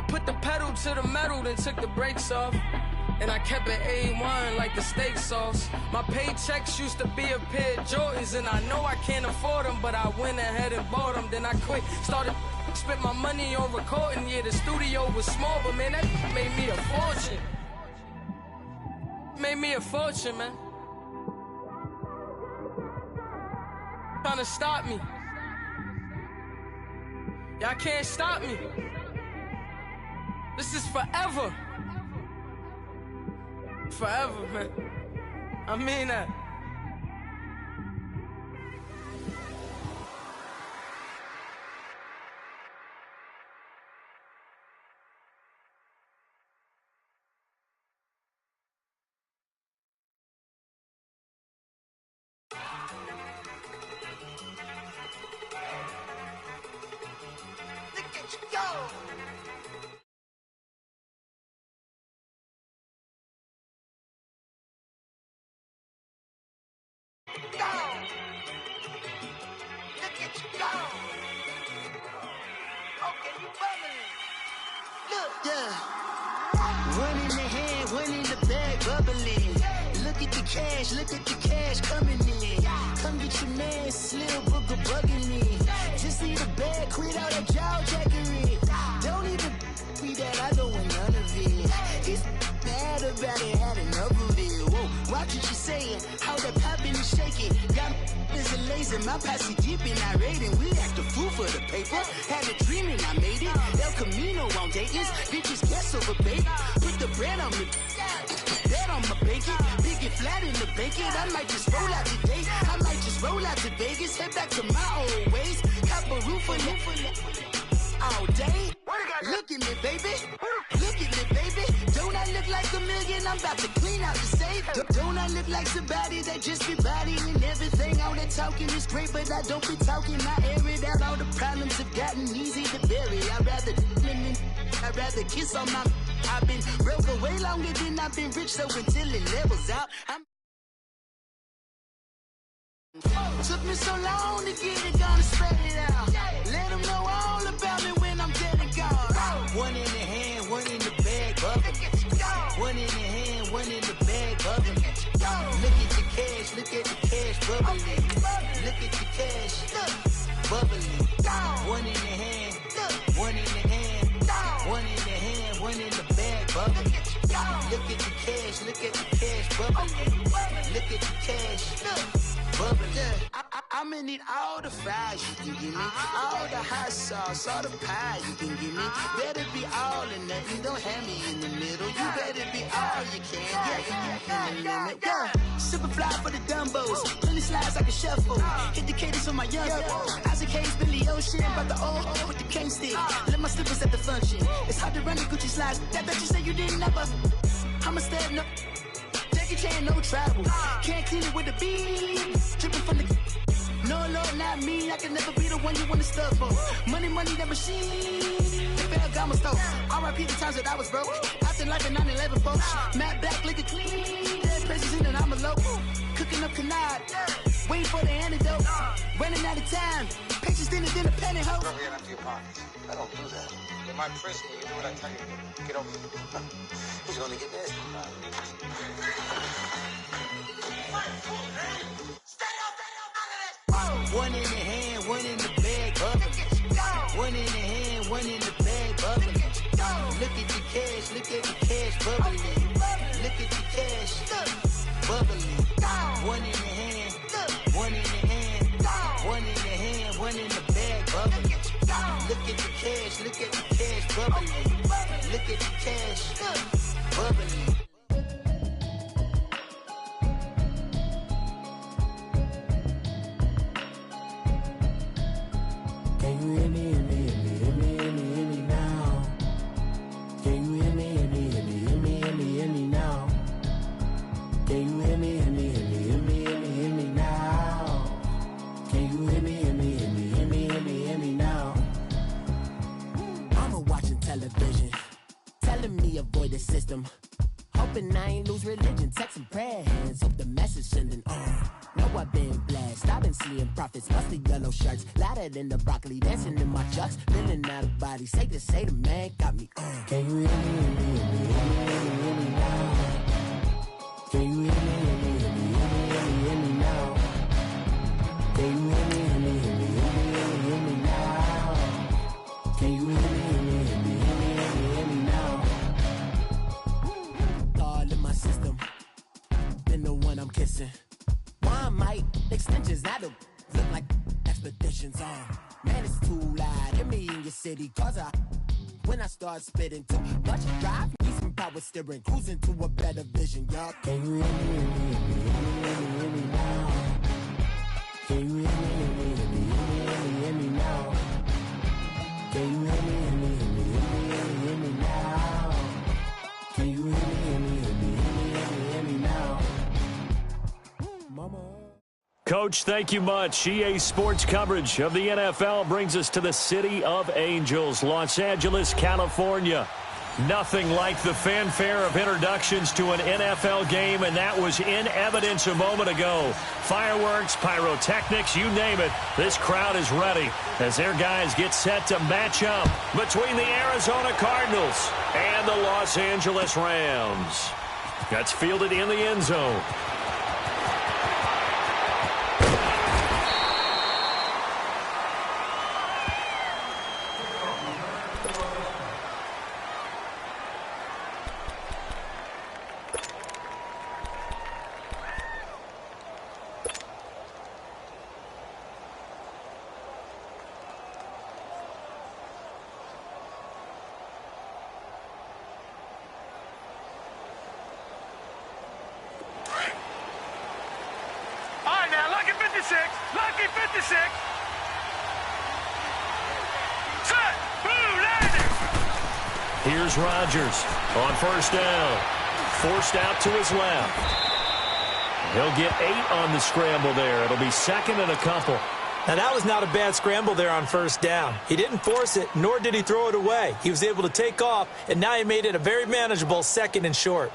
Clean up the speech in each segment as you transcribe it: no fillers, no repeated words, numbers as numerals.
put the pedal to the metal, then took the brakes off. And I kept it A1 like the steak sauce. My paychecks used to be a pair of Jordans, and I know I can't afford them, but I went ahead and bought them. Then I quit, started spent my money on recording. Yeah, the studio was small, but man, that made me a fortune. Made me a fortune, man. Trying to stop me. Y'all can't stop me. This is forever. Forever, man. I mean that. Look at you go. Go! Look at you go! Okay, you bubbling. Look, yeah. One in the hand, one in the bag, bubbling. Look at the cash coming in. Come get your man, Slim Booger bugging me. Just need a bag, quit all that jaw jackery. Don't even be that, I don't want none of it. He's mad about it, had enough of it. Whoa, watch what you saying, how that poppin' and shaking. Got is a lazy, my posse deep and I raiding. We act a fool for the paper, had a dream and I made it. El Camino on Dayton's, bitches guess over bait. Put the bread on me, that on my bacon. Big it flat in the bacon, I might just roll out today. I might just roll out to Vegas, head back to my old ways. Cop a roof for all day. Look at me, baby. Look at me, baby. Don't I look like a million? I'm about to clean out the safe. Don't I look like somebody that just be bodying everything? All that talking is great, but I don't be talking. I air it out. All the problems have gotten easy to bury. I'd rather kiss on my. I've been broke way longer than I've been rich, so until it levels out, took me so long to get it, gonna spread it out. Let them know all about me when I'm dead and gone. One in the hand, one in the bag, bubbling. One in the hand, one in the bag, bubbling. Look at the cash, bubbling. Look at the cash, bubbling. One in the hand, one in the hand, one in the hand, one in the bag, bubbling. Look at the cash, bubbling. Look at the cash, bubbling. I'ma need all the fries you can give me, all the hot sauce, all the pie you can give me. Better be all or nothing, don't have me in the middle. You better be all you can, yeah. Super fly for the dumbos, plenty slides like a shuffle. Hit the cadence for my young Isaac Hayes, Billy Ocean, about the old with the cane stick. Let my slippers at the function. It's hard to run the Gucci slides. That bet you say you didn't never. I'ma step no. Jackie Chan, no travel. Can't clean it with the beat. Dripping from the. No, Lord, not me. I can never be the one you want to stuff for. Money, that machine. Ferragamo stove. R.I.P. the times that I was broke. After life in 9/11, folks. Matte black, liquor clean. Dead presents in an envelope. Cooking up canard. Waiting for the antidote. Running out of time. Patience thinner than a pantyhose. Rub your hand up to your pockets. I don't do that. In my prison, you do what I tell you to. Get over here. He's gonna get nasty. One in the hand, one in the bag, bubbling. One in the hand, one in the bag, bubbling. Look at the cash, bubbling. Look at the cash, bubbling. One in the hand, one in the hand, one in the hand, one in the bag, bubbling. Look at the cash, bubbling. Look at the cash, bubbling. Can you hear me, now? Can you hear me now? Can you hear me now? Can you hear me now? Mama watching television, telling me avoid the system. Hoping I ain't lose religion, text some prayer hands, hope the message sending on. know I've been blessed. I've been seeing prophets, busted yellow shirts, louder than the broccoli, dancing in my chucks, feeling out of body. Say the man got me on. Can you hear me, hear me, hear me now? Can you hear me, hear me, hear me, hear me now? Can you hear me, hear me, hear me, hear me now? Can you hear me, hear me, hear me, hear me now? All in my system, been the one I'm kissing. Why might extensions now look like expeditions on? Man, it's too loud. Hear me in your city, cause when I start spitting too much drive, need some power steering, cruising to a better vision, y'all. Can you hear me, hear me, hear me, hear me now? Can you hear me, hear me, hear me, hear me now? Can you hear me, hear me, hear me, hear me now? Can you hear me, hear me, hear me, hear me now? Mama. Coach, thank you much. EA Sports coverage of the NFL brings us to the City of Angels, Los Angeles, California. Nothing like the fanfare of introductions to an NFL game, and that was in evidence a moment ago. Fireworks, pyrotechnics, you name it. This crowd is ready as their guys get set to match up between the Arizona Cardinals and the Los Angeles Rams. That's fielded in the end zone. Lucky 56. Set. Blue landing. Here's Rodgers on first down. Forced out to his left. He'll get 8 on the scramble there. It'll be second and a couple. Now, that was not a bad scramble there on first down. He didn't force it, nor did he throw it away. He was able to take off, and now he made it a very manageable second and short.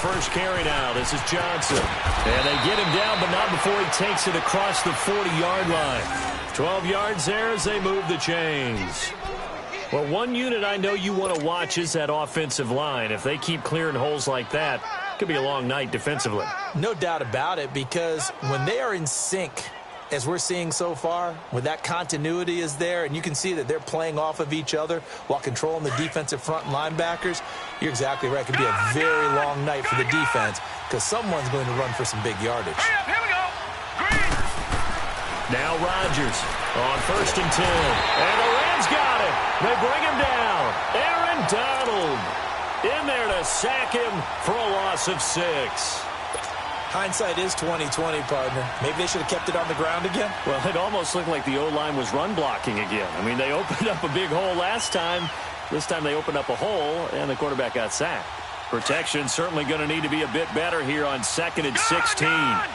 First carry now. This is Johnson. And they get him down, but not before he takes it across the 40-yard line. 12 yards there as they move the chains. Well, one unit I know you want to watch is that offensive line. If they keep clearing holes like that, it could be a long night defensively. No doubt about it, because when they are in sync, as we're seeing so far, when that continuity is there, and you can see that they're playing off of each other while controlling the defensive front linebackers, you're exactly right. It could be a very long night for the defense because someone's going to run for some big yardage. Here we go. Green. Now Rodgers on 1st and 10. And the Rams got it. They bring him down. Aaron Donald in there to sack him for a loss of 6. Hindsight is 20/20, partner. Maybe they should have kept it on the ground again. Well, it almost looked like the O-line was run blocking again. I mean, they opened up a big hole last time. This time they opened up a hole, and the quarterback got sacked. Protection certainly going to need to be a bit better here on 2nd and 16. Gun.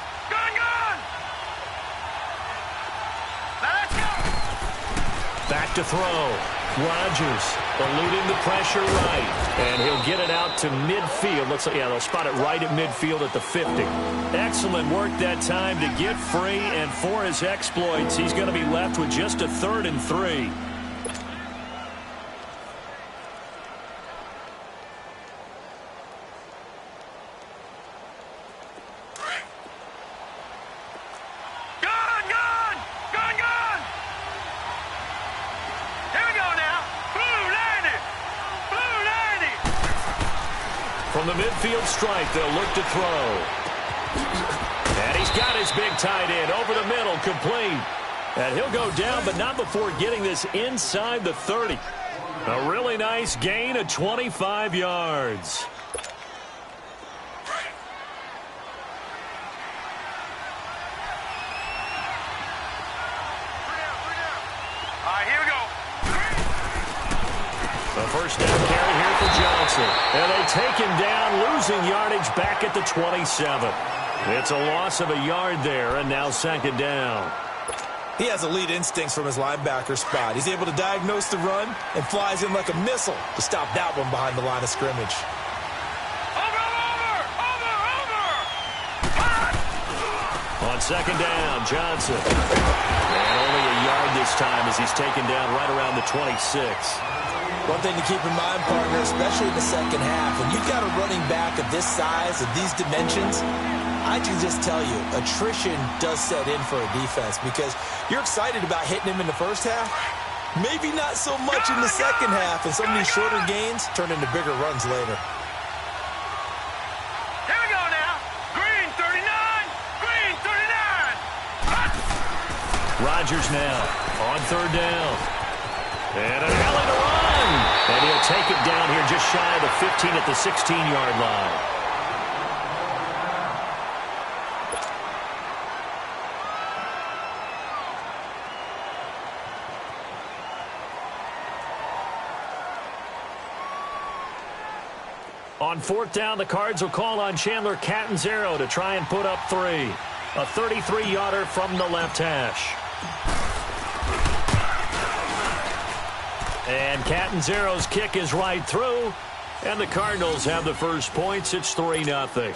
Let's go. Back to throw. Rodgers eluding the pressure right. And he'll get it out to midfield. Looks like, yeah, they'll spot it right at midfield at the 50. Excellent work that time to get free, and for his exploits, he's going to be left with just a 3rd and 3. From the midfield stripe, they'll look to throw. And he's got his big tight end over the middle, complete. And he'll go down, but not before getting this inside the 30. A really nice gain of 25 yards. A first down carry here for Johnson. And they take him down, losing yardage back at the 27. It's a loss of a yard there, and now second down. He has elite instincts from his linebacker spot. He's able to diagnose the run and flies in like a missile to stop that one behind the line of scrimmage. On second down, Johnson. And only a yard this time as he's taken down right around the 26. One thing to keep in mind, partner, especially in the second half, when you've got a running back of this size, of these dimensions, I can just tell you, attrition does set in for a defense because you're excited about hitting him in the first half. Maybe not so much in the second half, and some of these shorter gains turn into bigger runs later. Here we go now. Green 39. Green 39. Rodgers now on third down. And a hell of a run. And he'll take it down here just shy of the 15 at the 16-yard line. On fourth down, the Cards will call on Chandler Catanzaro to try and put up 3. A 33-yarder from the left hash. And Catanzaro's kick is right through, and the Cardinals have the first points. It's 3-0.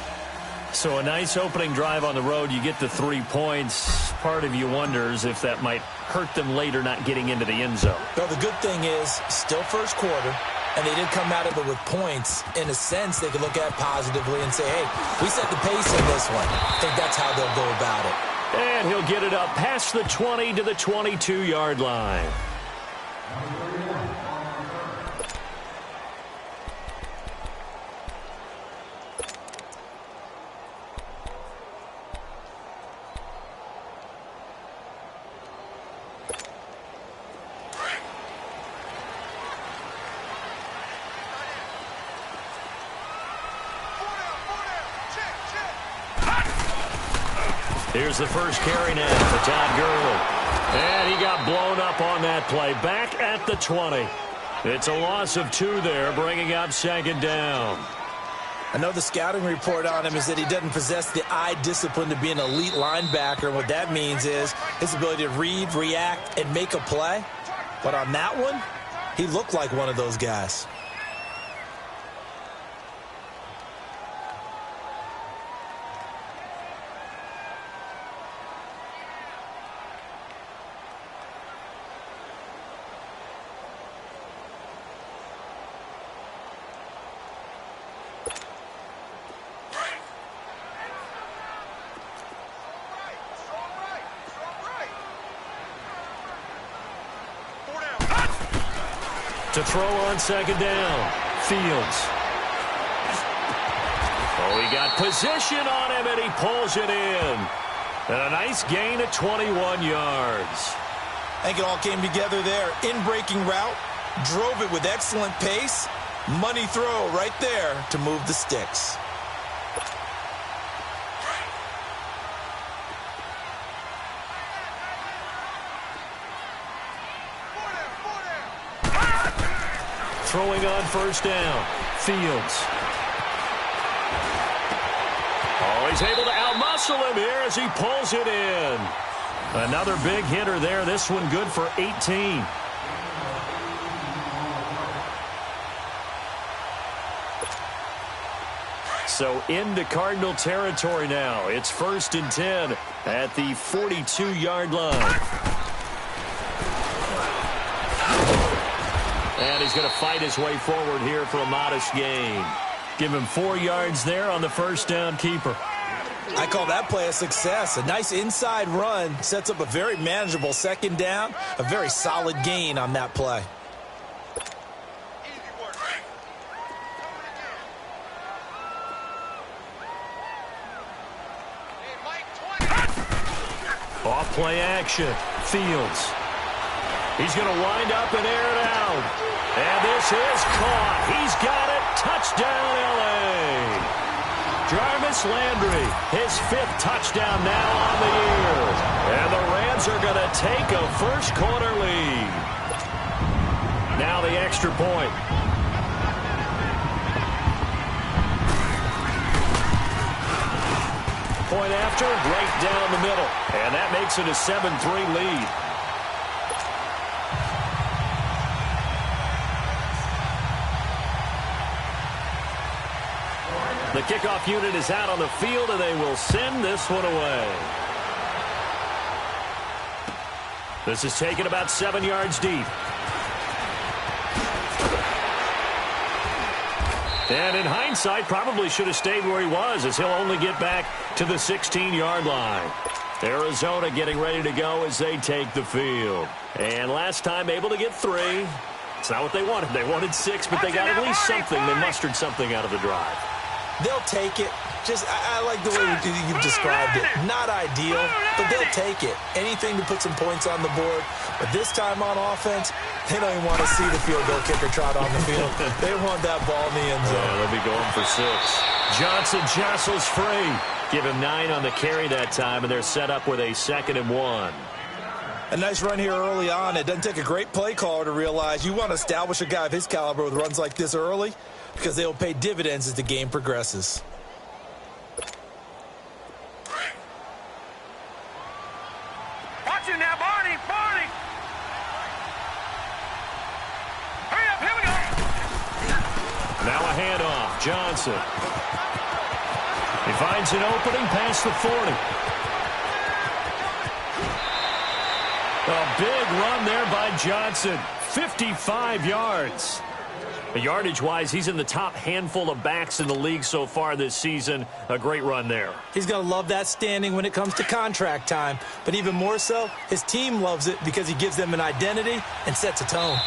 So a nice opening drive on the road. You get the 3 points. Part of you wonders if that might hurt them later not getting into the end zone. Well, the good thing is, still first quarter, and they did come out of it with points. In a sense, they can look at it positively and say, hey, we set the pace in this one. I think that's how they'll go about it. And he'll get it up past the 20 to the 22-yard line. Here's the first carry now for Todd Gurley. And he got blown up on that play. Back at the 20. It's a loss of 2 there, bringing up second down. I know the scouting report on him is that he doesn't possess the eye discipline to be an elite linebacker. What that means is his ability to read, react, and make a play. But on that one, he looked like one of those guys. To throw on second down, Fields. Oh, he got position on him, and he pulls it in. And a nice gain of 21 yards. I think it all came together there. In-breaking route, drove it with excellent pace. Money throw right there to move the sticks. Throwing on first down, Fields. Oh, he's able to outmuscle him here as he pulls it in. Another big hitter there. This one good for 18. So into Cardinal territory now. It's 1st and 10 at the 42-yard line. And he's going to fight his way forward here for a modest gain. Give him 4 yards there on the first down keeper. I call that play a success. A nice inside run sets up a very manageable second down. A very solid gain on that play. Off play action. Fields. He's going to wind up and air it out. And this is caught. He's got it. Touchdown, L.A. Jarvis Landry, his 5th touchdown now on the year. And the Rams are going to take a first quarter lead. Now the extra point. Point after, right down the middle. And that makes it a 7-3 lead. The kickoff unit is out on the field, and they will send this one away. This is taken about 7 yards deep. And in hindsight, probably should have stayed where he was, as he'll only get back to the 16-yard line. Arizona getting ready to go as they take the field. And last time able to get 3. It's not what they wanted. They wanted 6, but they got at least something. They mustered something out of the drive. They'll take it. I like the way you described it. Not ideal, but they'll take it. Anything to put some points on the board. But this time on offense, they don't even want to see the field goal kicker trot on the field. They want that ball in the end zone. Yeah, they'll be going for 6. Johnson jostles free. Give him 9 on the carry that time, and they're set up with a 2nd and 1. A nice run here early on. It doesn't take a great play caller to realize you want to establish a guy of his caliber with runs like this early, because they will pay dividends as the game progresses. Watch it now, Barney! Barney! Hurry up, here we go! Now a handoff. Johnson. He finds an opening past the 40. A big run there by Johnson. 55 yards. Yardage-wise, he's in the top handful of backs in the league so far this season. A great run there. He's going to love that standing when it comes to contract time. But even more so, his team loves it because he gives them an identity and sets a tone.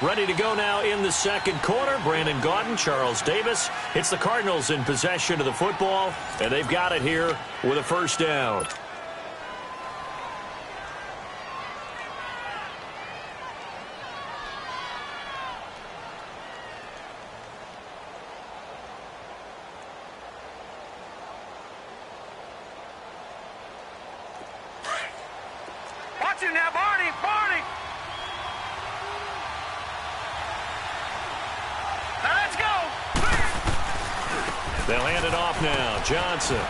Ready to go now in the second quarter. Brandon Gaudin, Charles Davis. It's the Cardinals in possession of the football, and they've got it here with a first down. Watch it now, Barney! Barney! Now let's go! They'll hand it off now. Johnson.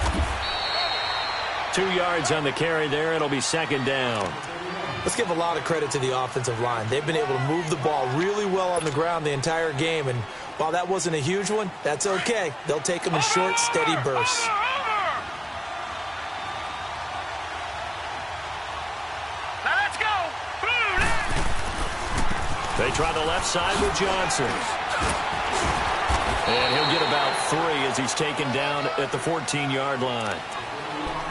2 yards on the carry there. It'll be 2nd down. Let's give a lot of credit to the offensive line. They've been able to move the ball really well on the ground the entire game. And while that wasn't a huge one, that's okay. They'll take them in short, steady bursts. They try the left side with Johnson. And he'll get about 3 as he's taken down at the 14-yard line.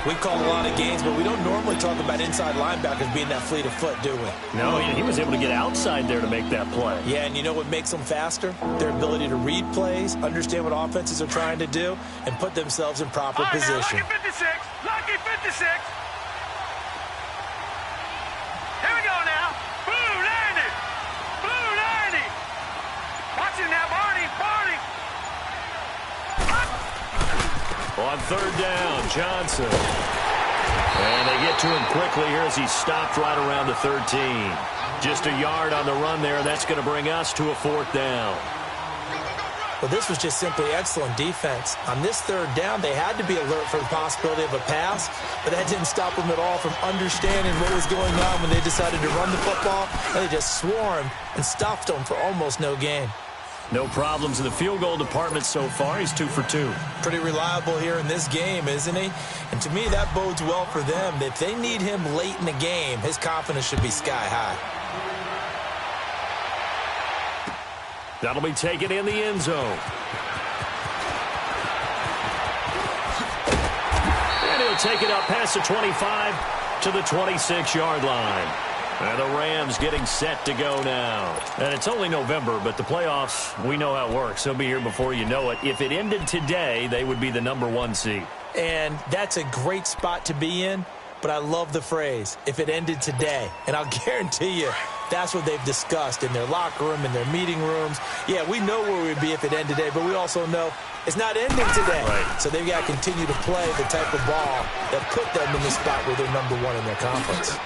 We call a lot of games, but we don't normally talk about inside linebackers being that fleet of foot, do we? No, he was able to get outside there to make that play. Yeah, and you know what makes them faster? Their ability to read plays, understand what offenses are trying to do, and put themselves in proper position. Lucky 56! Lucky 56! Here we go now! Blue 90! Blue 90! Watch it now, Barney! Barney! On 3rd down, Johnson. And they get to him quickly here as he's stopped right around the 13. Just a yard on the run there. That's going to bring us to a 4th down. Well, this was just simply excellent defense. On this 3rd down, they had to be alert for the possibility of a pass, but that didn't stop them at all from understanding what was going on when they decided to run the football. And they just swarmed and stuffed them for almost no gain. No problems in the field goal department so far. He's 2 for 2. Pretty reliable here in this game, isn't he? And to me, that bodes well for them. If they need him late in the game, his confidence should be sky high. That'll be taken in the end zone. And he'll take it up past the 25 to the 26-yard line. And the Rams getting set to go now. And it's only November, but the playoffs, we know how it works. They'll be here before you know it. If it ended today, they would be the #1 seed. And that's a great spot to be in, but I love the phrase, if it ended today. And I'll guarantee you, that's what they've discussed in their locker room, in their meeting rooms. Yeah, we know where we'd be if it ended today, but we also know it's not ending today. Right. So they've got to continue to play the type of ball that put them in the spot where they're #1 in their conference.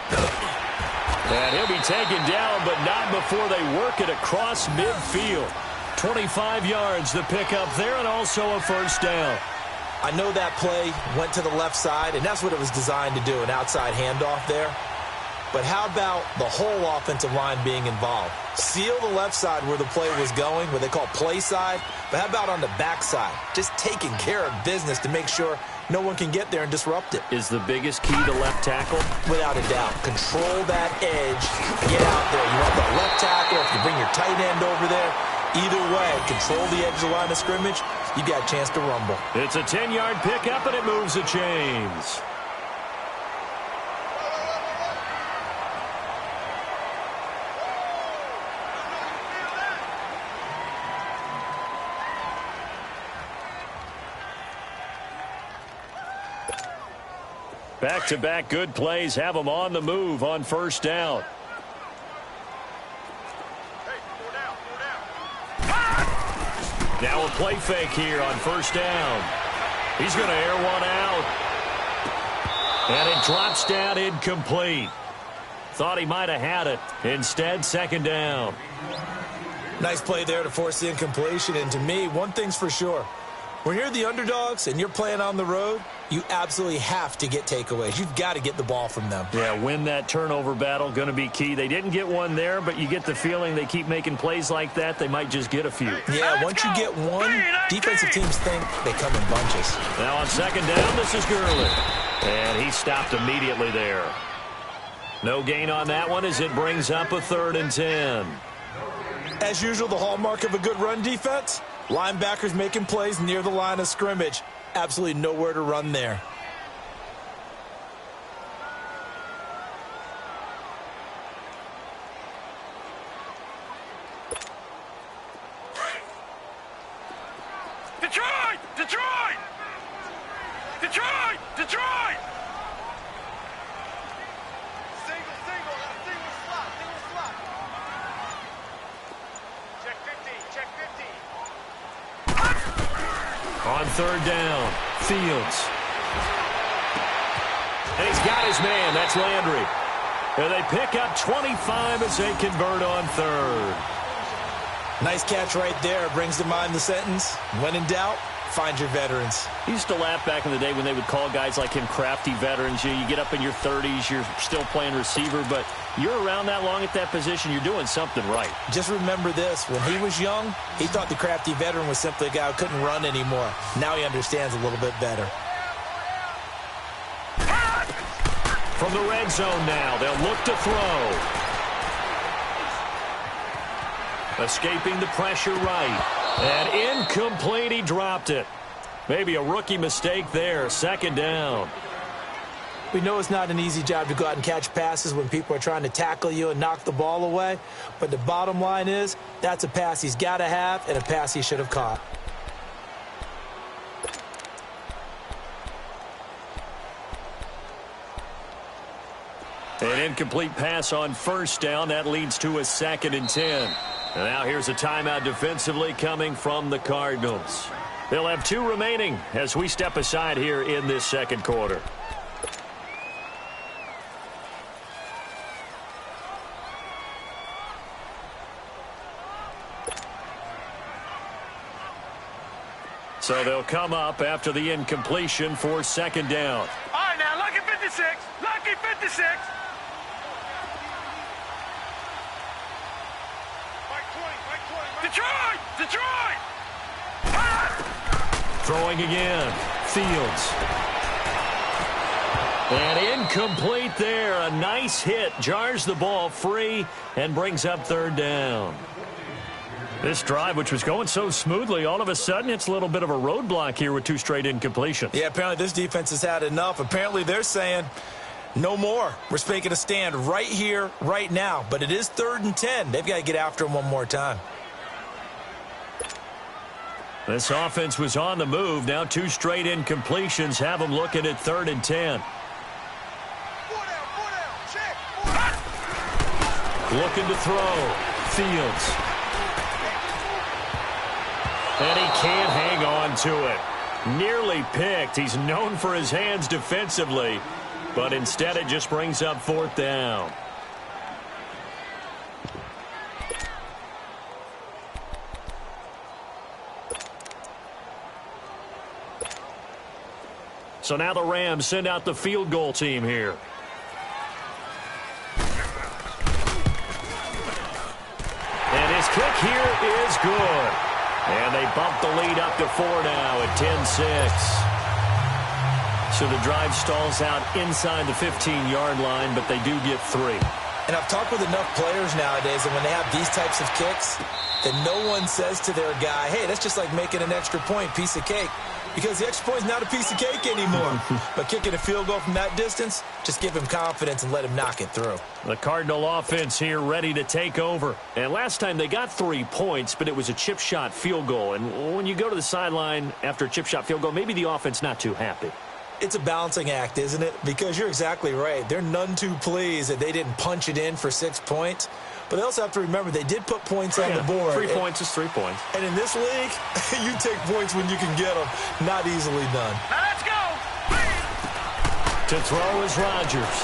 And he'll be taken down, but not before they work it across midfield. 25 yards the pickup there, and also a first down. I know that play went to the left side, and that's what it was designed to do, an outside handoff there. But how about the whole offensive line being involved? Seal the left side where the play was going, what they call play side. But how about on the back side? Just taking care of business to make sure no one can get there and disrupt it. Is the biggest key to left tackle? Without a doubt. Control that edge. Get out there. You want that left tackle. If you bring your tight end over there, either way, control the edge of the line of scrimmage, you got a chance to rumble. It's a 10-yard pickup, and it moves the chains. Back-to-back good plays have them on the move on first down. Now a play fake here on first down. He's going to air one out. And it drops down incomplete. Thought he might have had it. Instead, second down. Nice play there to force the incompletion. And to me, one thing's for sure. When you're the underdogs and you're playing on the road, you absolutely have to get takeaways. You've got to get the ball from them. Yeah, win that turnover battle, going to be key. They didn't get one there, but you get the feeling they keep making plays like that, they might just get a few. Yeah, once you get one, defensive teams think they come in bunches. Now on second down, this is Gurley. And he stopped immediately there. No gain on that one as it brings up a 3rd and 10. As usual, the hallmark of a good run defense, linebackers making plays near the line of scrimmage. Absolutely nowhere to run there. Detroit! Detroit! Detroit! Detroit! Single slot. Check 15, check 15. On third down, Fields. And he's got his man. That's Landry. And they pick up 25 as they convert on third. Nice catch right there. Brings to mind the sentence, when in doubt, find your veterans. I used to laugh back in the day when they would call guys like him crafty veterans. You get up in your 30s, you're still playing receiver, but you're around that long at that position, you're doing something right. Just remember this. When he was young, he thought the crafty veteran was simply a guy who couldn't run anymore. Now he understands a little bit better. From the red zone now, they'll look to throw. Escaping the pressure right. And incomplete, he dropped it. Maybe a rookie mistake there, second down. We know it's not an easy job to go out and catch passes when people are trying to tackle you and knock the ball away. But the bottom line is, that's a pass he's got to have and a pass he should have caught. An incomplete pass on first down. That leads to a 2nd and 10. And now here's a timeout defensively coming from the Cardinals. They'll have 2 remaining as we step aside here in this second quarter. So they'll come up after the incompletion for second down. All right, now, lucky 56. Lucky 56. Detroit! Detroit! Throwing again. Fields. And incomplete there. A nice hit. Jars the ball free and brings up third down. This drive, which was going so smoothly, all of a sudden it's a little bit of a roadblock here with 2 straight incompletions. Yeah, apparently this defense has had enough. Apparently they're saying, no more. We're making a stand right here, right now. But it is 3rd and 10. They've got to get after him one more time. This offense was on the move. Now 2 straight incompletions have them looking at 3rd and 10. Looking to throw. Fields. And he can't hang on to it. Nearly picked. He's known for his hands defensively, but instead it just brings up 4th down. So now the Rams send out the field goal team here. And his kick here is good. And they bump the lead up to 4 now at 10-6. So the drive stalls out inside the 15-yard line, but they do get 3. And I've talked with enough players nowadays that when they have these types of kicks, that no one says to their guy, hey, that's just like making an extra point, piece of cake. Because the extra point is not a piece of cake anymore. But kicking a field goal from that distance, just give him confidence and let him knock it through. The Cardinal offense here ready to take over. And last time they got 3 points, but it was a chip shot field goal. And when you go to the sideline after a chip shot field goal, maybe the offense not too happy. It's a balancing act, isn't it? Because you're exactly right. They're none too pleased that they didn't punch it in for 6 points. But they also have to remember they did put points on the board. 3 points is 3 points. And in this league, you take points when you can get them. Not easily done. Now let's go. To throw is Rodgers.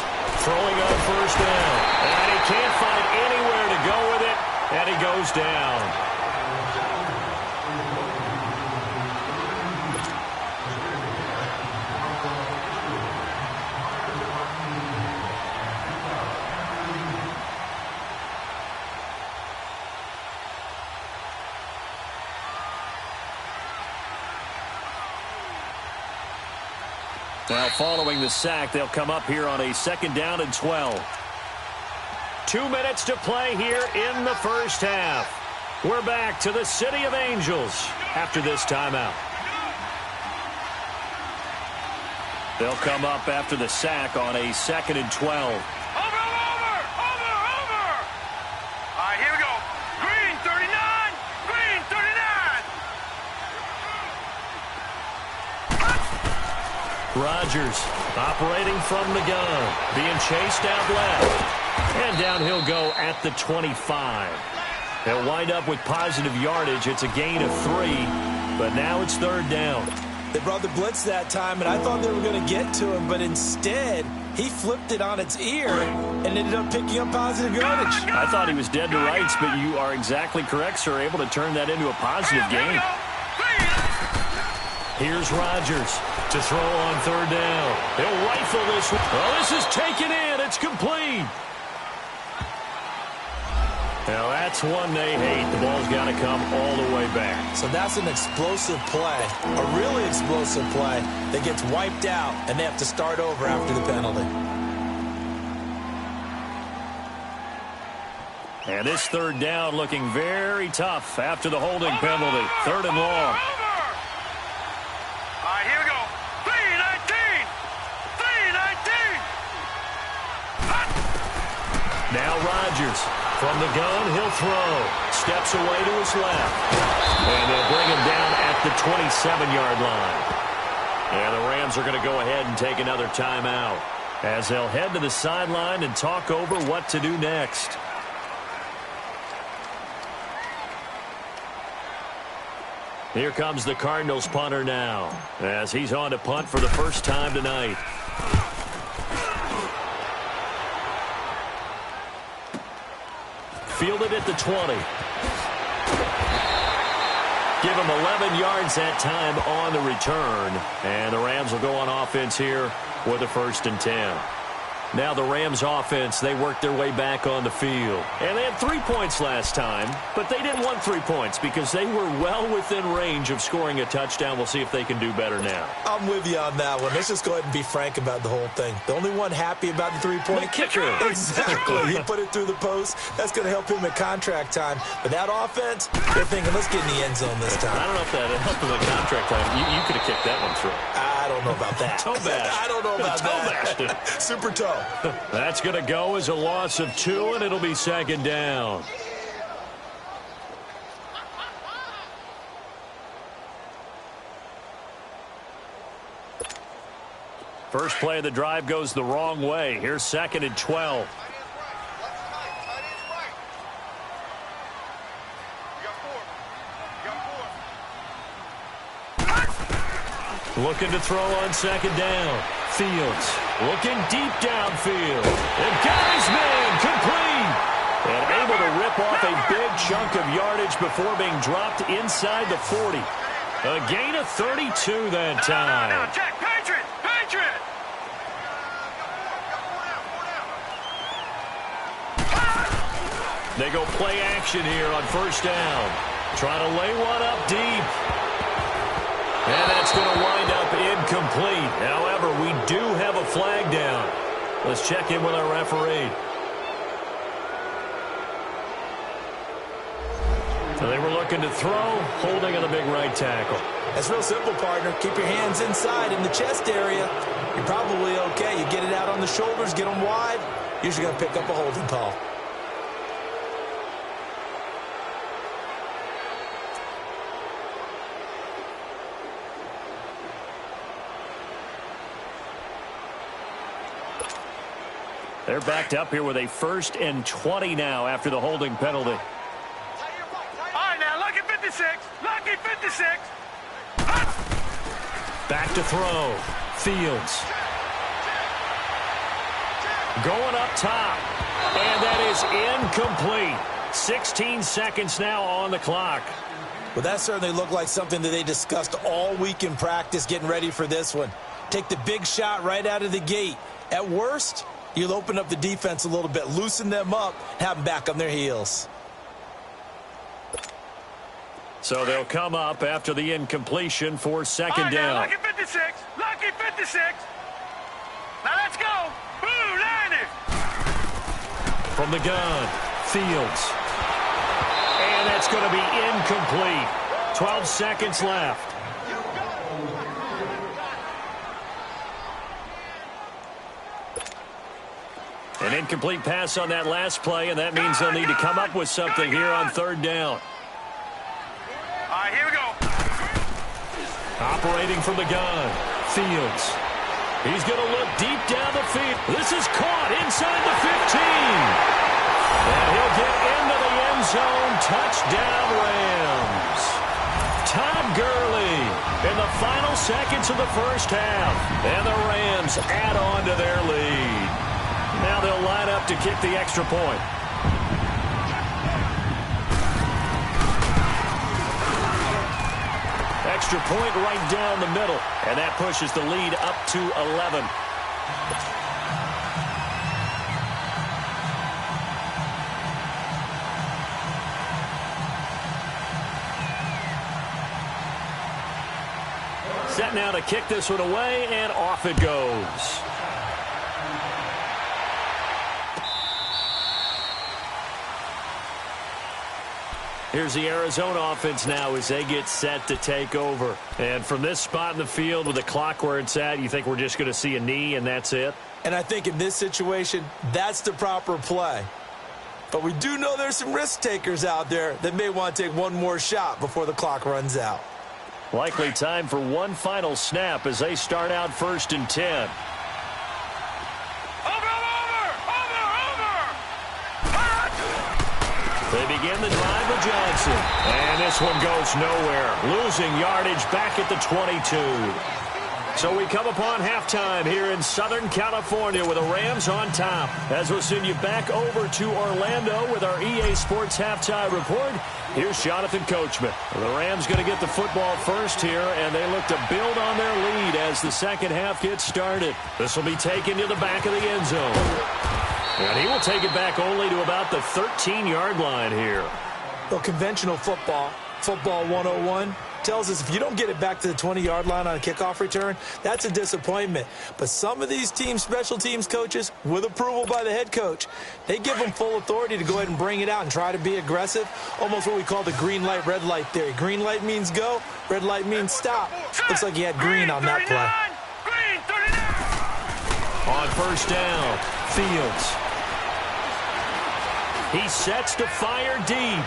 Throwing on first down. And he can't find anywhere to go with it. And he goes down. Now, following the sack, they'll come up here on a 2nd down and 12. 2 minutes to play here in the first half. We're back to the City of Angels after this timeout. They'll come up after the sack on a 2nd and 12. Over. All right, here we go. Green 39. Green 39. Rodgers operating from the gun, being chased out left. And down he'll go at the 25. They'll wind up with positive yardage. It's a gain of 3, but now it's 3rd down. They brought the blitz that time, and I thought they were going to get to him, but instead he flipped it on its ear and ended up picking up positive yardage. I thought he was dead to rights, but you are exactly correct, sir, able to turn that into a positive gain. Here's Rodgers to throw on 3rd down. He'll rifle this one. Oh, this is taken in. It's complete. Now, that's one they hate. The ball's got to come all the way back. So that's an explosive play, a really explosive play that gets wiped out, and they have to start over after the penalty. And this 3rd down looking very tough after the holding penalty. 3rd and long. All right, here we go. 3-19. 3-19. Now Rodgers. From the gun, he'll throw. Steps away to his left. And they'll bring him down at the 27-yard line. And the Rams are going to go ahead and take another timeout as they'll head to the sideline and talk over what to do next. Here comes the Cardinals punter now as he's on to punt for the first time tonight. Fielded at the 20. Give him 11 yards that time on the return. And the Rams will go on offense here with a 1st and 10. Now the Rams offense, they worked their way back on the field. And they had 3 points last time, but they didn't want 3 points because they were well within range of scoring a touchdown. We'll see if they can do better now. I'm with you on that one. Let's just go ahead and be frank about the whole thing. The only one happy about the 3-point kicker. Exactly. He put it through the post. That's going to help him at contract time. But that offense, they're thinking, let's get in the end zone this time. I don't know if that helped him at contract time. You could have kicked that one through. I don't know about that. Toe bash. I don't know about that. Super toe. That's going to go as a loss of 2, and it'll be 2nd down. First play of the drive goes the wrong way. Here's 2nd and 12. Looking to throw on 2nd down. Fields looking deep downfield. And got his man complete. And able to rip off a big chunk of yardage before being dropped inside the 40. A gain of 32 that time. Now, Jack, Patriot. They go play action here on first down. Trying to lay one up deep. And that's going to wind up incomplete. However, we do have a flag down. Let's check in with our referee. So they were looking to throw, holding on the big right tackle. That's real simple, partner. Keep your hands inside in the chest area. You're probably okay. You get it out on the shoulders, get them wide. Usually going to pick up a holding call. They're backed up here with a 1st and 20 now after the holding penalty. All right, now, lucky 56. Lucky 56. Back to throw. Fields. Going up top. And that is incomplete. 16 seconds now on the clock. Well, that certainly looked like something that they discussed all week in practice getting ready for this one. Take the big shot right out of the gate. At worst, you'll open up the defense a little bit, loosen them up, have them back on their heels. So they'll come up after the incompletion for second down. Lucky 56. Lucky 56. Now let's go. Boo, landed. From the gun, Fields. And that's going to be incomplete. 12 seconds left. An incomplete pass on that last play, and that means they'll need to come up with something here on third down. All right, here we go. Operating from the gun, Fields. He's going to look deep down the field. This is caught inside the 15. And he'll get into the end zone. Touchdown, Rams. Todd Gurley in the final seconds of the first half. And the Rams add on to their lead. Now they'll line up to kick the extra point. Extra point right down the middle. And that pushes the lead up to 11. Set now to kick this one away, and off it goes. Here's the Arizona offense now as they get set to take over. And from this spot in the field with the clock where it's at, you think we're just going to see a knee and that's it? And I think in this situation, that's the proper play. But we do know there's some risk takers out there that may want to take one more shot before the clock runs out. Likely time for one final snap as they start out 1st and 10. They begin the drive with Johnson. And this one goes nowhere. Losing yardage back at the 22. So we come upon halftime here in Southern California with the Rams on top. As we'll send you back over to Orlando with our EA Sports Halftime Report. Here's Jonathan Coachman. The Rams going to get the football first here, and they look to build on their lead as the second half gets started. This will be taken to the back of the end zone. And he will take it back only to about the 13-yard line here. Well, conventional football 101, tells us if you don't get it back to the 20-yard line on a kickoff return, that's a disappointment. But some of these teams, special teams coaches, with approval by the head coach, they give them full authority to go ahead and bring it out and try to be aggressive, almost what we call the green light, red light theory. Green light means go, red light means stop. Looks like he had green on that play. On first down, Fields. He sets to fire deep.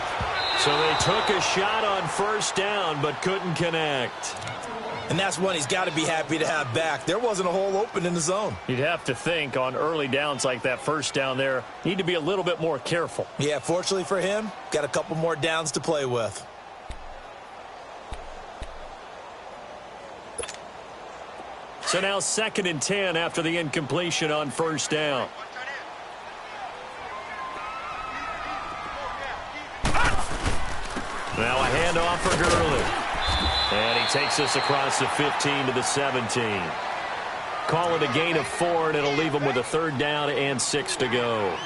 So they took a shot on first down but couldn't connect. And that's one he's got to be happy to have back. There wasn't a hole open in the zone. You'd have to think on early downs like that first down there, need to be a little bit more careful. Yeah, fortunately for him, got a couple more downs to play with. So now 2nd and 10 after the incompletion on first down. Now a handoff for Gurley. And he takes us across the 15 to the 17. Call it a gain of 4, and it'll leave him with a 3rd down and 6 to go.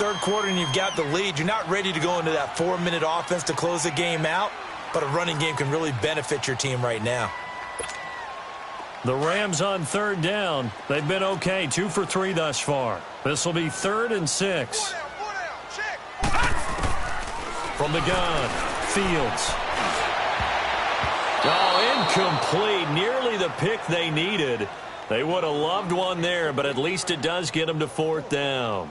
third quarter and you've got the lead, you're not ready to go into that 4-minute offense to close the game out, but a running game can really benefit your team right now. The Rams on third down. They've been okay, 2 for 3 thus far. This will be 3rd and 6. From the gun, Fields. Oh, incomplete. Nearly the pick they needed. They would have loved one there, but at least it does get them to 4th down.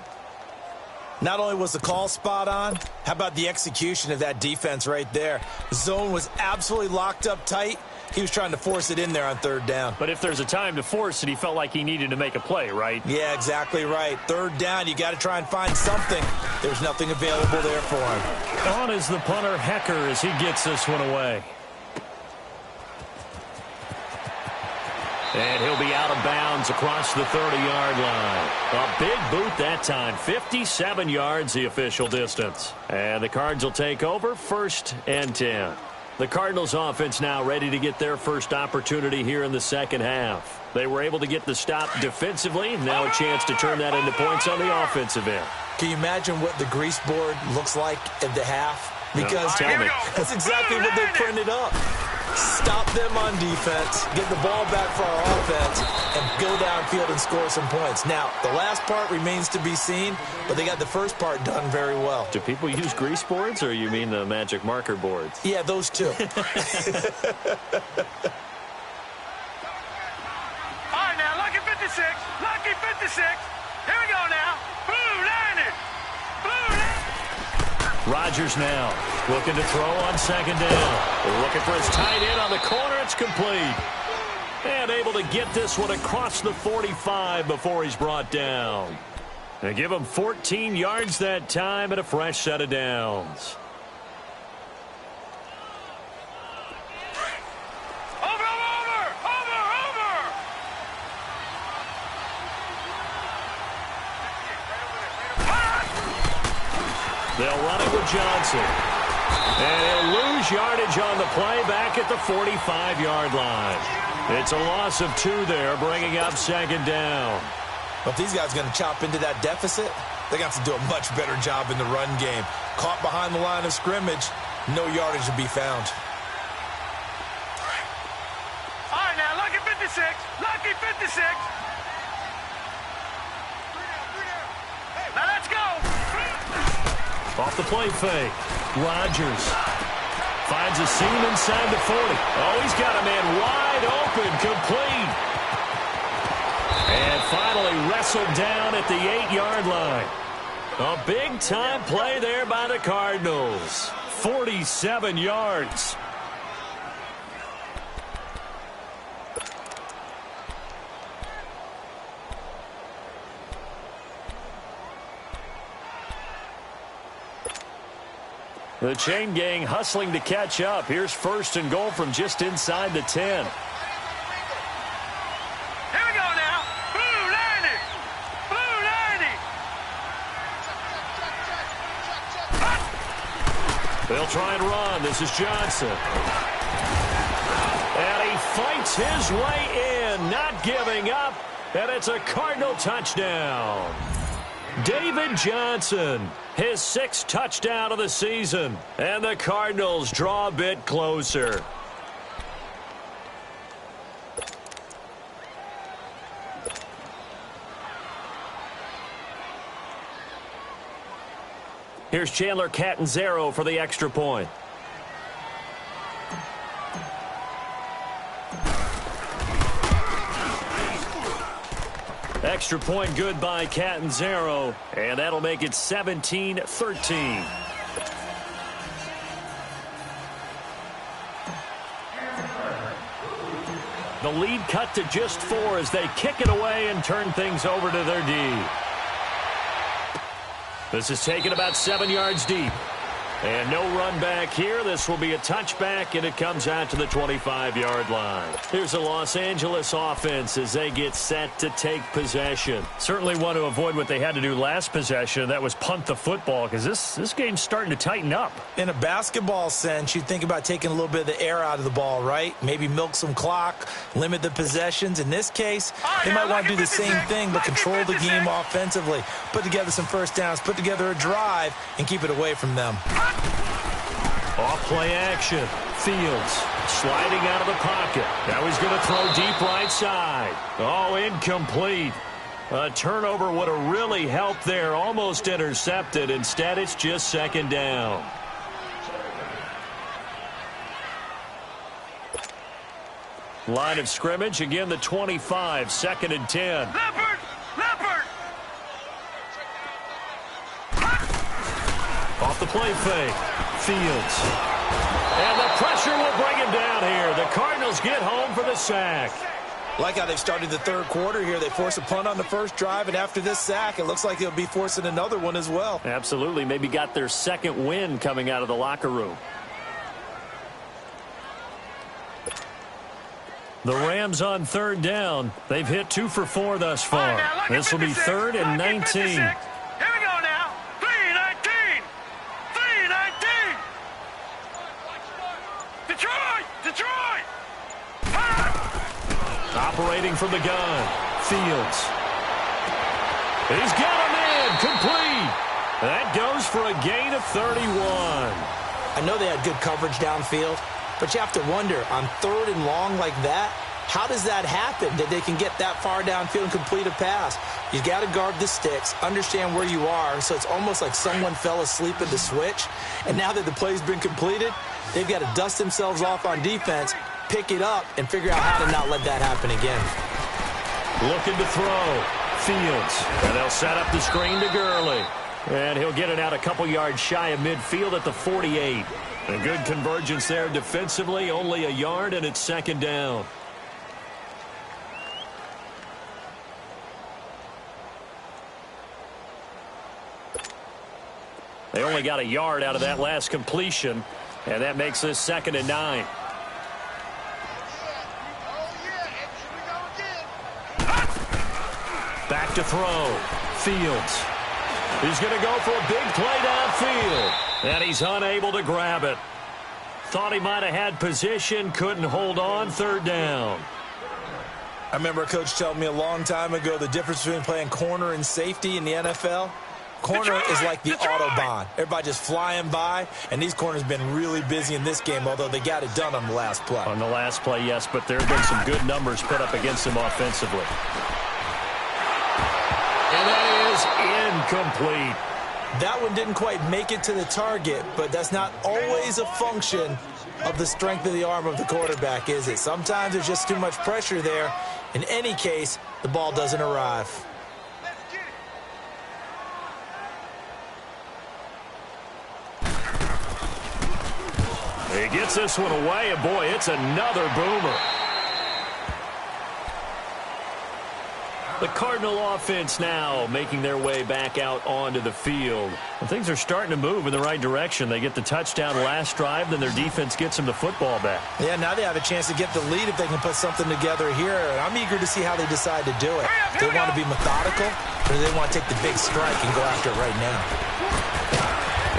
Not only was the call spot on, how about the execution of that defense right there? The zone was absolutely locked up tight. He was trying to force it in there on 3rd down. But if there's a time to force it, he felt like he needed to make a play, right? Yeah, exactly right. 3rd down, you got to try and find something. There's nothing available there for him. On is the punter, Hecker, as he gets this one away. And he'll be out of bounds across the 30-yard line. A big boot that time. 57 yards, the official distance. And the Cards will take over, 1st and 10. The Cardinals offense now ready to get their first opportunity here in the second half. They were able to get the stop defensively. Now a chance to turn that into points on the offensive end. Can you imagine what the grease board looks like at the half? Because that's exactly what they printed up. Stop them on defense, get the ball back for our offense, and go downfield and score some points. Now, the last part remains to be seen, but they got the first part done very well. Do people use grease boards, or you mean the magic marker boards? Yeah, those two. All right, now, lucky 56. Lucky 56. Here we go now. Blue 90. Blue 90. Rodgers now looking to throw on 2nd down. Looking for his tight end on the corner. It's complete. And able to get this one across the 45 before he's brought down. They give him 14 yards that time and a fresh set of downs. They'll run it with Johnson. And he'll lose yardage on the play back at the 45-yard line. It's a loss of 2 there, bringing up 2nd down. But if these guys are going to chop into that deficit, they're going to have to do a much better job in the run game. Caught behind the line of scrimmage, no yardage to be found. All right, now, lucky 56. Lucky 56. Now, let's go. Off the play fake. Rodgers finds a seam inside the 40. Oh, he's got a man wide open, complete. And finally wrestled down at the 8-yard line. A big-time play there by the Cardinals. 47 yards. The chain gang hustling to catch up. Here's 1st and goal from just inside the 10. Here we go now. Blue 90. Blue 90. They'll try and run. This is Johnson. And he fights his way in, not giving up. And it's a Cardinal touchdown. David Johnson, his 6th touchdown of the season. And the Cardinals draw a bit closer. Here's Chandler Catanzaro for the extra point. Extra point good by Catanzaro, and that'll make it 17-13. The lead cut to just 4 as they kick it away and turn things over to their D. This is taken about 7 yards deep. And no run back here. This will be a touchback, and it comes out to the 25-yard line. Here's the Los Angeles offense as they get set to take possession. Certainly want to avoid what they had to do last possession. That was punt the football, because this game's starting to tighten up. In a basketball sense, you think about taking a little bit of the air out of the ball, right? Maybe milk some clock, limit the possessions. In this case, they might want to do the same thing, but control the game offensively. Put together some first downs, put together a drive, and keep it away from them. Off play action. Fields sliding out of the pocket. Now he's going to throw deep right side. Oh, incomplete. A turnover would have really helped there. Almost intercepted. Instead, it's just second down. Line of scrimmage. Again, the 25. 2nd and 10. Leopard! Leopard! Off the play fake. Fields. And the pressure will bring him down here. The Cardinals get home for the sack. Like how they've started the third quarter here. They force a punt on the first drive, and after this sack, it looks like they'll be forcing another one as well. Absolutely. Maybe got their second win coming out of the locker room. The Rams on third down. They've hit 2 for 4 thus far. Right, this will be 3rd and 19. Here we go now. 3-19. 3-19. Detroit! Detroit! Operating from the gun. Fields. He's got him in. Complete. That goes for a gain of 31. I know they had good coverage downfield, but you have to wonder, on 3rd and long like that, how does that happen, that they can get that far downfield and complete a pass? You got to guard the sticks, understand where you are, so it's almost like someone fell asleep at the switch, and now that the play's been completed, they've got to dust themselves off on defense, pick it up, and figure out how to not let that happen again. Looking to throw. Fields. And they'll set up the screen to Gurley. And he'll get it out a couple yards shy of midfield at the 48. A good convergence there defensively, only a yard, and it's second down. They only got a yard out of that last completion, and that makes this 2nd and 9. Back to throw. Fields. He's going to go for a big play downfield. And he's unable to grab it. Thought he might have had position, couldn't hold on, 3rd down. I remember a coach telling me a long time ago the difference between playing corner and safety in the NFL. Corner is like the Autobahn. Everybody just flying by, and these corners have been really busy in this game, although they got it done on the last play. On the last play, yes, but there have been some good numbers put up against him offensively. And that is incomplete. That one didn't quite make it to the target, but that's not always a function of the strength of the arm of the quarterback, is it? Sometimes there's just too much pressure there. In any case, the ball doesn't arrive. He gets this one away, and boy, it's another boomer. The Cardinal offense now making their way back out onto the field. And things are starting to move in the right direction. They get the touchdown last drive, then their defense gets them the football back. Yeah, now they have a chance to get the lead if they can put something together here. And I'm eager to see how they decide to do it. Do they want to be methodical, or do they want to take the big strike and go after it right now?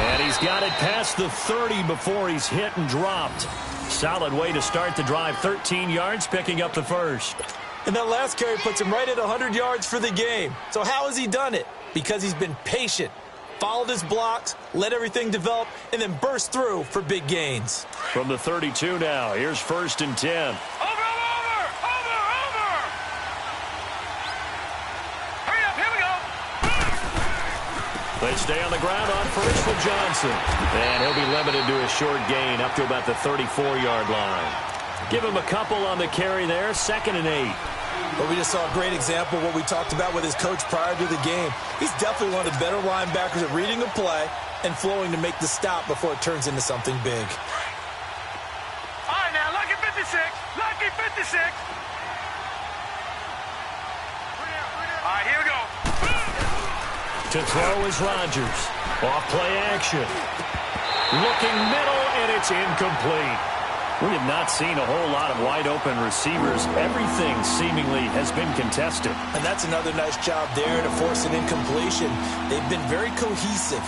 And he's got it past the 30 before he's hit and dropped. Solid way to start the drive. 13 yards, picking up the first. And that last carry puts him right at 100 yards for the game. So how has he done it? Because he's been patient, followed his blocks, let everything develop, and then burst through for big gains. From the 32 now, here's 1st and 10. Over! Hurry up, here we go! They stay on the ground on first with Johnson. And he'll be limited to a short gain up to about the 34-yard line. Give him a couple on the carry there, 2nd and 8. Well, we just saw a great example of what we talked about with his coach prior to the game. He's definitely one of the better linebackers at reading a play and flowing to make the stop before it turns into something big. All right, now, lucky 56. Lucky 56. All right, here we go. To throw is Rodgers. Off play action. Looking middle, and it's incomplete. We have not seen a whole lot of wide-open receivers. Everything seemingly has been contested. And that's another nice job there to force an incompletion. They've been very cohesive,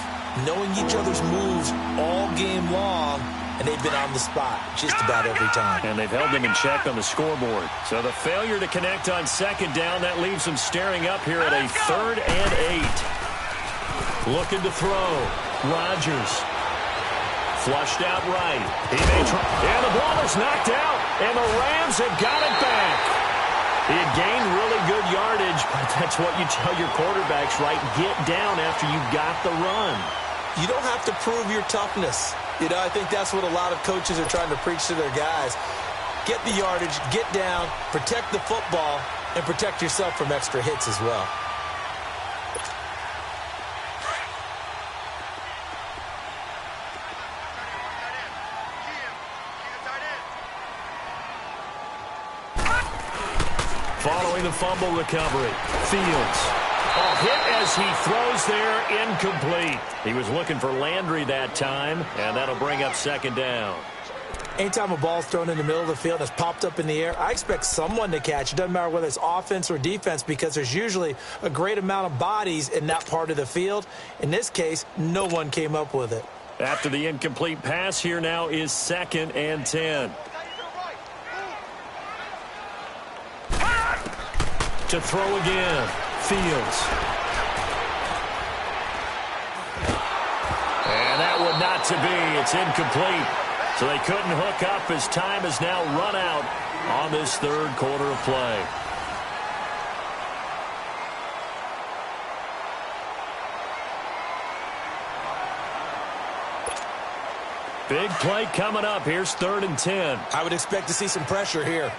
knowing each other's moves all game long, and they've been on the spot just about every time. And they've held them in check on the scoreboard. So the failure to connect on second down, that leaves them staring up here at a 3rd and 8. Looking to throw. Rodgers. Flushed out right. He may try. And the ball is knocked out. And the Rams have got it back. He had gained really good yardage, but that's what you tell your quarterbacks, right? Get down after you got the run. You don't have to prove your toughness. I think that's what a lot of coaches are trying to preach to their guys. Get the yardage, get down, protect the football, and protect yourself from extra hits as well. Following the fumble recovery, Fields. Hit as he throws there, incomplete. He was looking for Landry that time, and that'll bring up 2nd down. Anytime a ball's thrown in the middle of the field that's popped up in the air, I expect someone to catch. It doesn't matter whether it's offense or defense, because there's usually a great amount of bodies in that part of the field. In this case, no one came up with it. After the incomplete pass, here now is 2nd and 10. To throw again, Fields. And that would not to be. It's incomplete. So they couldn't hook up as time is now run out on this 3rd quarter of play. Big play coming up. Here's 3rd and 10. I would expect to see some pressure here.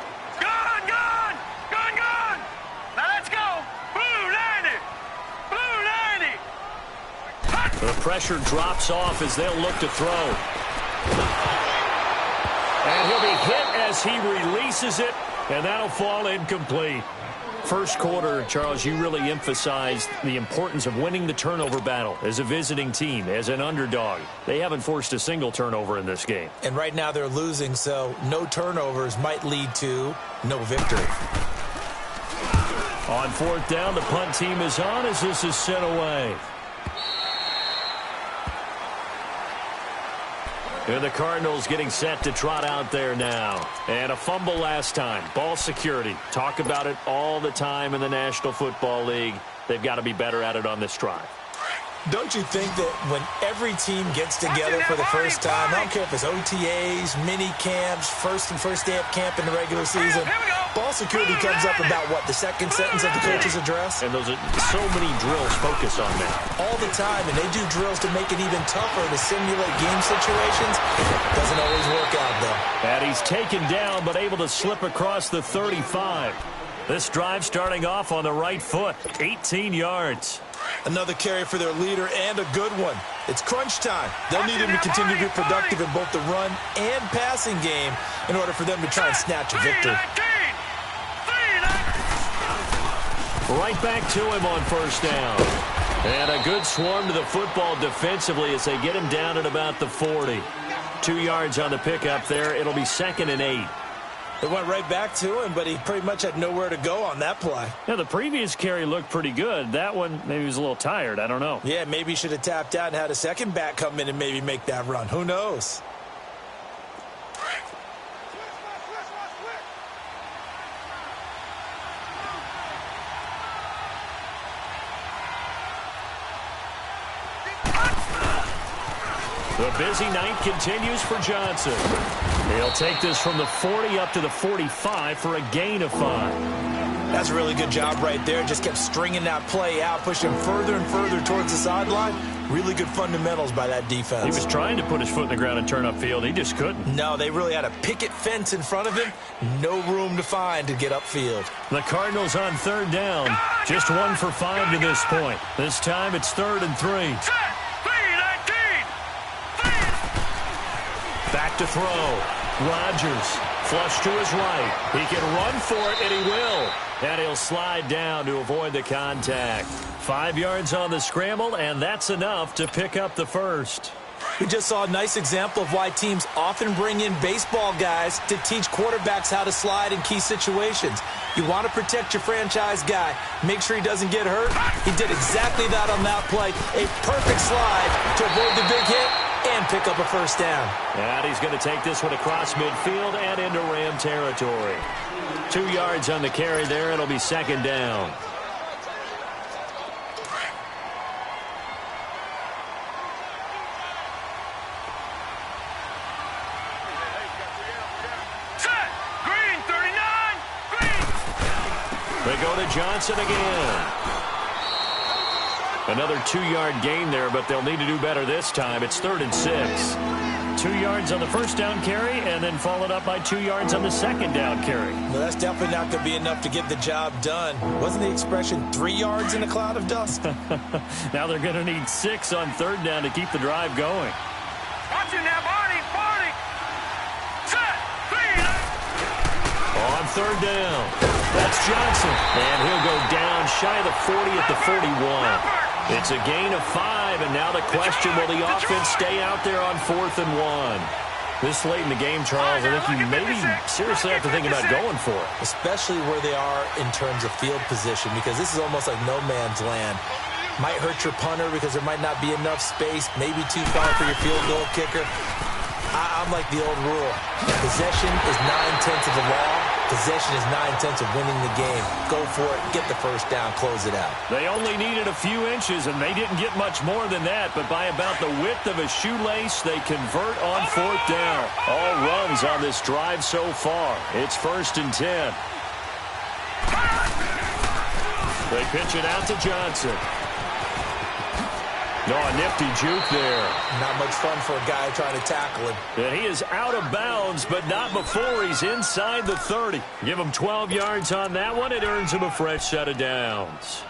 The pressure drops off as they'll look to throw. And he'll be hit as he releases it, and that'll fall incomplete. First quarter, Charles, you really emphasized the importance of winning the turnover battle as a visiting team, as an underdog. They haven't forced a single turnover in this game. And right now they're losing, so no turnovers might lead to no victory. On 4th down, the punt team is on as this is sent away. And the Cardinals getting set to trot out there now. And a fumble last time. Ball security. Talk about it all the time in the National Football League. They've got to be better at it on this drive. Don't you think that when every team gets together for the first time, I don't care if it's OTAs, mini camps, first day of camp in the regular season, ball security comes up about, what, the 2nd sentence of the coach's address? And those are so many drills focus on that. All the time, and they do drills to make it even tougher to simulate game situations. Doesn't always work out, though. And he's taken down, but able to slip across the 35. This drive starting off on the right foot, 18 yards. Another carry for their leader, and a good one. It's crunch time. They'll need him to continue to be productive in both the run and passing game in order for them to try and snatch a victory. Right back to him on 1st down. And a good swarm to the football defensively as they get him down at about the 40. 2 yards on the pickup there. It'll be 2nd and 8. It went right back to him, but he pretty much had nowhere to go on that play. Yeah, the previous carry looked pretty good. That one, maybe he was a little tired. I don't know. Yeah, maybe he should have tapped out and had a second back come in and maybe make that run. Who knows? The busy night continues for Johnson. He'll take this from the 40 up to the 45 for a gain of 5. That's a really good job right there. Just kept stringing that play out, pushing him further and further towards the sideline. Really good fundamentals by that defense. He was trying to put his foot in the ground and turn upfield. He just couldn't. No, they really had a picket fence in front of him. No room to find to get upfield. The Cardinals on 3rd down. Just 1 for 5 to this point. This time it's 3rd and 3. Back to throw. Rodgers, flush to his right. He can run for it, and he will. And he'll slide down to avoid the contact. 5 yards on the scramble, and that's enough to pick up the first. We just saw a nice example of why teams often bring in baseball guys to teach quarterbacks how to slide in key situations. You want to protect your franchise guy. Make sure he doesn't get hurt. He did exactly that on that play. A perfect slide to avoid the big hit and pick up a first down. And he's going to take this one across midfield and into Ram territory. 2 yards on the carry there. It'll be second down. They go to Johnson again. Another 2-yard gain there, but they'll need to do better this time. It's 3rd and 6. 2 yards on the first down carry, and then followed up by 2 yards on the second down carry. Well, that's definitely not going to be enough to get the job done. Wasn't the expression 3 yards in a cloud of dust? Now they're going to need 6 on 3rd down to keep the drive going. Watch it now, Barney. Set. 3. On 3rd down. That's Johnson, and he'll go down shy of the 40 at the 41. It's a gain of 5, and now the question, will the offense stay out there on 4th and 1? This late in the game, Charles, I think you maybe seriously have to think about going for it. Especially where they are in terms of field position, because this is almost like no man's land. Might hurt your punter because there might not be enough space, maybe too far for your field goal kicker. I'm like the old rule. Possession is 9/10 of the law. Possession is 9/10 of winning the game. Go for it, get the first down, close it out. They only needed a few inches, and they didn't get much more than that, but by about the width of a shoelace, they convert on 4th down. All runs on this drive so far. It's 1st and 10. They pitch it out to Johnson. No, a nifty juke there. Not much fun for a guy trying to tackle him. And he is out of bounds, but not before he's inside the 30. Give him 12 yards on that one. It earns him a fresh set of downs.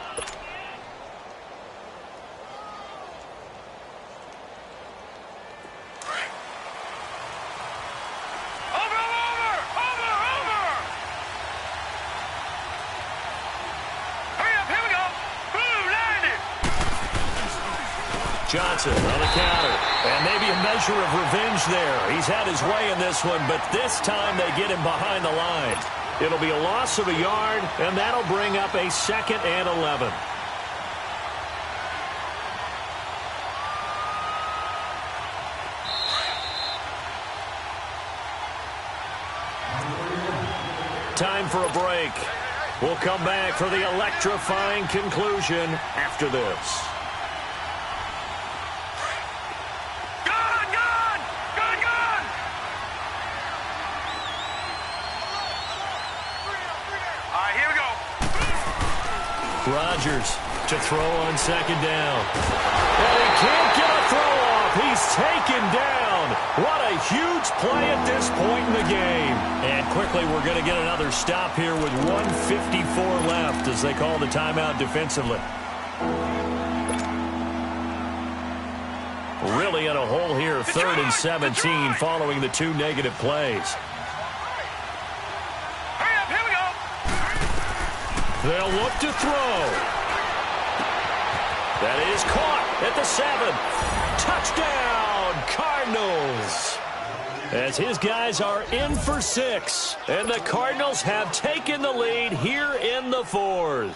Johnson on the counter, and maybe a measure of revenge there. He's had his way in this one, but this time they get him behind the line. It'll be a loss of a yard, and that'll bring up a 2nd and 11. Time for a break. We'll come back for the electrifying conclusion after this. Rodgers to throw on 2nd down. And he can't get a throw off. He's taken down. What a huge play at this point in the game. And quickly we're going to get another stop here with 1:54 left as they call the timeout defensively. Really in a hole here, 3rd and 17 following the 2 negative plays. They'll look to throw. That is caught at the 7. Touchdown, Cardinals. As his guys are in for 6. And the Cardinals have taken the lead here in the 4th.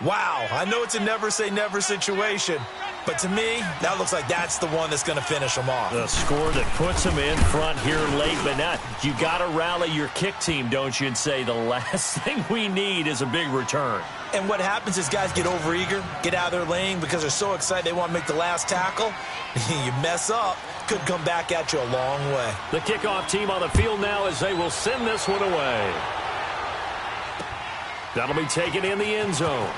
Wow, I know it's a never say never situation, but to me, that looks like that's the one that's going to finish them off. The score that puts them in front here late, but not. You got to rally your kick team, don't you, and say the last thing we need is a big return. And what happens is guys get overeager, get out of their lane because they're so excited they want to make the last tackle. You mess up, could come back at you a long way. The kickoff team on the field now as they will send this one away. That'll be taken in the end zone.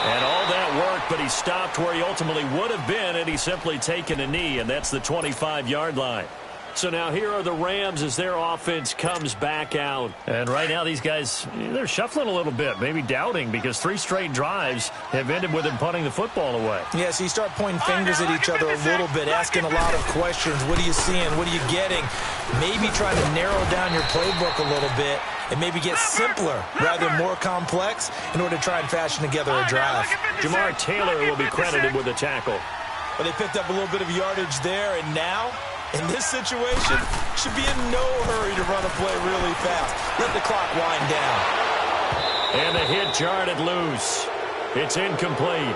And all that work, but he stopped where he ultimately would have been, and he's simply taken a knee, and that's the 25-yard line. So now here are the Rams as their offense comes back out. And right now these guys, they're shuffling a little bit, maybe doubting, because 3 straight drives have ended with them punting the football away. Yeah, so you start pointing fingers at each other a little bit, asking a lot of questions. What are you seeing? What are you getting? Maybe trying to narrow down your playbook a little bit and maybe get simpler rather than more complex in order to try and fashion together a drive. Jamar Taylor will be credited with a tackle. But they picked up a little bit of yardage there, and now, in this situation, should be in no hurry to run a play really fast. Let the clock wind down. And the hit jarred it loose. It's incomplete.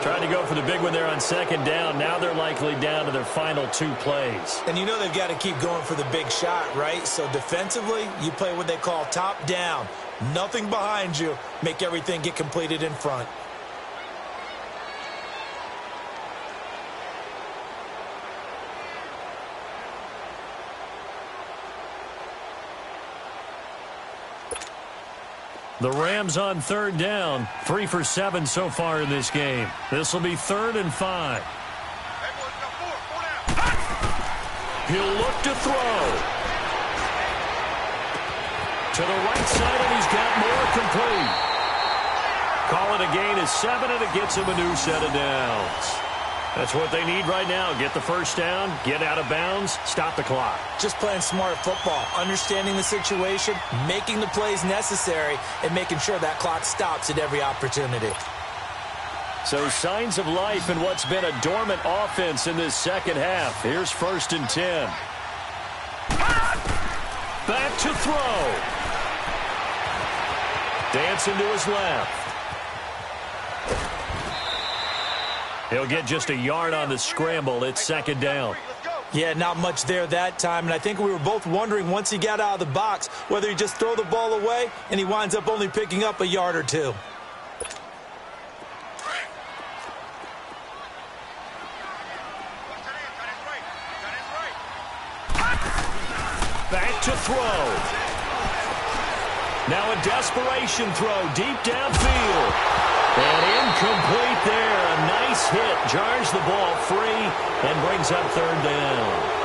Trying to go for the big one there on second down. Now they're likely down to their final 2 plays. And you know they've got to keep going for the big shot, right? So defensively, you play what they call top down. Nothing behind you. Make everything get completed in front. The Rams on third down, 3 for 7 so far in this game. This will be 3rd and 5. He'll look to throw. To the right side, and he's got more complete. Call it a gain of 7, and it gets him a new set of downs. That's what they need right now. Get the first down, get out of bounds, stop the clock. Just playing smart football, understanding the situation, making the plays necessary, and making sure that clock stops at every opportunity. So signs of life in what's been a dormant offense in this second half. Here's 1st and 10. Back to throw. Dancing to his left. He'll get just a yard on the scramble. It's 2nd down. Yeah, not much there that time, and I think we were both wondering once he got out of the box whether he just throw the ball away, and he winds up only picking up a yard or 2. Back to throw. Now a desperation throw deep downfield. And incomplete there. A nice hit. Jars the ball free and brings up 3rd down.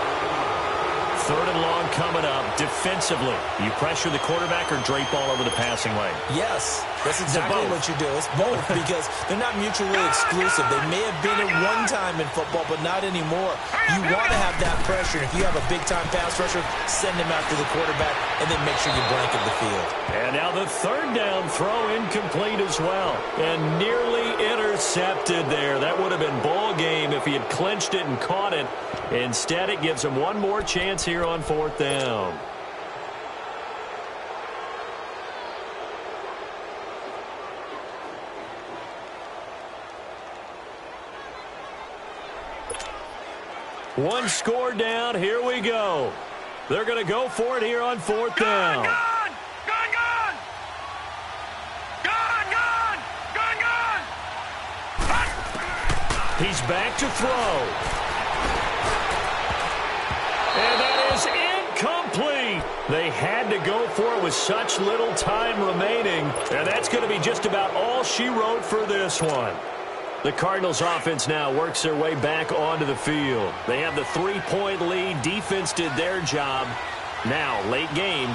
3rd and long coming up. Defensively, you pressure the quarterback or drape all over the passing lane? Yes, that's exactly what you do. It's both because they're not mutually exclusive. They may have been at one time in football, but not anymore. You want to have that pressure. If you have a big-time pass rusher, send him after the quarterback and then make sure you blanket the field. And now the 3rd down throw incomplete as well. And nearly intercepted there. That would have been ball game if he had clinched it and caught it. Instead, it gives him one more chance here on 4th down. One score down. Here we go. They're going to go for it here on 4th down. He's back to throw. And that is incomplete. They had to go for it with such little time remaining. And that's going to be just about all she wrote for this one. The Cardinals offense now works their way back onto the field. They have the 3-point lead. Defense did their job. Now, late game.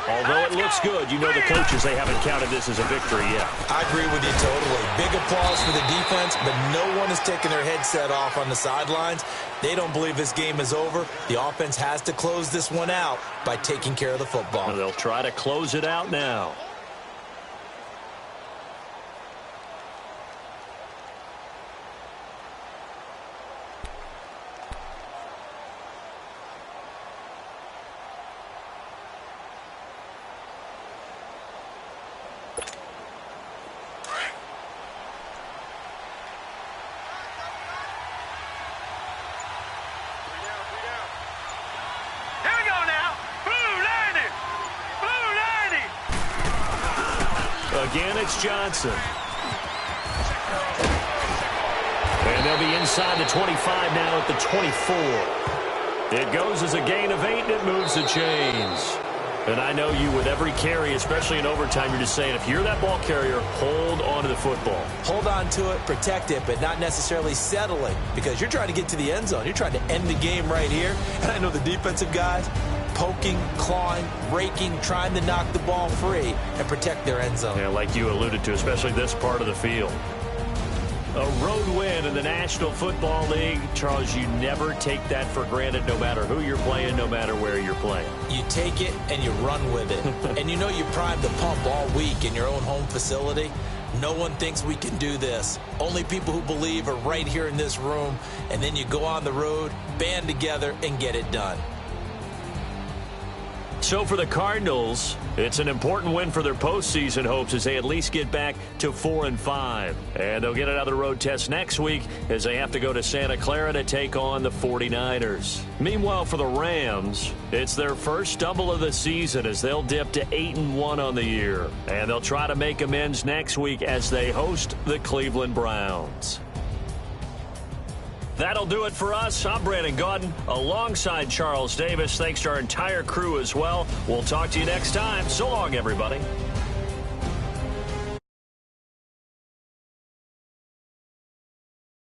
Although it looks good, you know the coaches, they haven't counted this as a victory yet. I agree with you totally. Big applause for the defense, but no one is taking their headset off on the sidelines. They don't believe this game is over. The offense has to close this one out by taking care of the football. Well, they'll try to close it out now. Again, it's Johnson. And they'll be inside the 25 now at the 24. It goes as a gain of 8, and it moves the chains. And I know you, with every carry, especially in overtime, you're just saying, if you're that ball carrier, hold on to the football. Hold on to it, protect it, but not necessarily settling, because you're trying to get to the end zone. You're trying to end the game right here. And I know the defensive guys poking, clawing, raking, trying to knock the ball free and protect their end zone. Yeah, like you alluded to, especially this part of the field. A road win in the National Football League. Charles, you never take that for granted, no matter who you're playing, no matter where you're playing. You take it and you run with it. And you know you're primed to pump all week in your own home facility. No one thinks we can do this. Only people who believe are right here in this room. And then you go on the road, band together, and get it done. So for the Cardinals, it's an important win for their postseason hopes as they at least get back to 4-5. And they'll get another road test next week as they have to go to Santa Clara to take on the 49ers. Meanwhile, for the Rams, it's their first stumble of the season as they'll dip to 8-1 on the year. And they'll try to make amends next week as they host the Cleveland Browns. That'll do it for us. I'm Brandon Gaudin alongside Charles Davis. Thanks to our entire crew as well. We'll talk to you next time. So long, everybody.